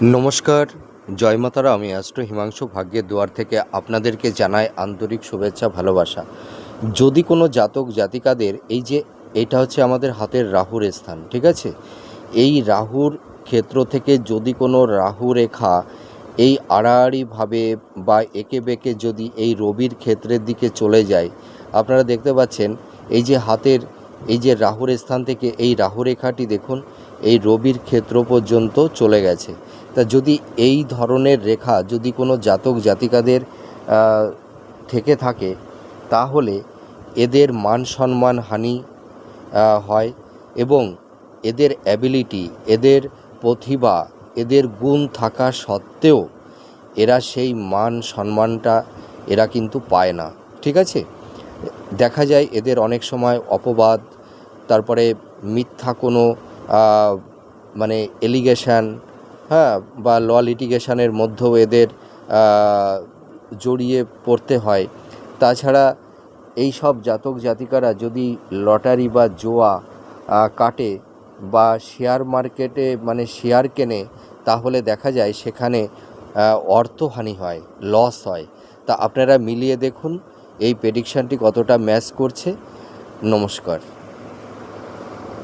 নমস্কার, জয় মাতারা। আমি অ্যাস্ট্রো হিমাংশু ভাগ্যের দুয়ার থেকে আপনাদেরকে জানাই আন্তরিক শুভেচ্ছা, ভালোবাসা। যদি কোনো জাতক জাতিকাদের এটা হচ্ছে আমাদের হাতের রাহুর স্থান, ঠিক আছে? এই রাহুর ক্ষেত্র থেকে যদি কোনো রাহু রেখা এই আড়াআড়িভাবে বা এঁকে বেঁকে যদি এই রবির ক্ষেত্রের দিকে চলে যায়, আপনারা দেখতে পাচ্ছেন হাতের রাহুর স্থান থেকে এই রাহু রেখাটি দেখুন এই রবির ক্ষেত্র পর্যন্ত চলে গেছে। তা যদি এই ধরনের রেখা যদি কোনো জাতক জাতিকাদের থেকে থাকে, তাহলে এদের মান সম্মান হানি হয় এবং এদের অ্যাবিলিটি, এদের প্রতিভা, এদের গুণ থাকা সত্ত্বেও এরা সেই মান সম্মানটা এরা কিন্তু পায় না, ঠিক আছে? দেখা যায় এদের অনেক সময় অপবাদ, তারপরে মিথ্যা কোনো মানে এলিগেশান, বা ল লিটিগেশনের মধ্যেও এদের জড়িয়ে পড়তে হয়। তাছাড়া এই সব জাতক জাতিকারা যদি লটারি বা জুয়া কাটে বা শেয়ার মার্কেটে মানে শেয়ার কেনে, তাহলে দেখা যায় সেখানে অর্থহানি হয়, লস হয়। তা আপনারা মিলিয়ে দেখুন এই প্রেডিকশানটি কতটা ম্যাচ করছে। নমস্কার।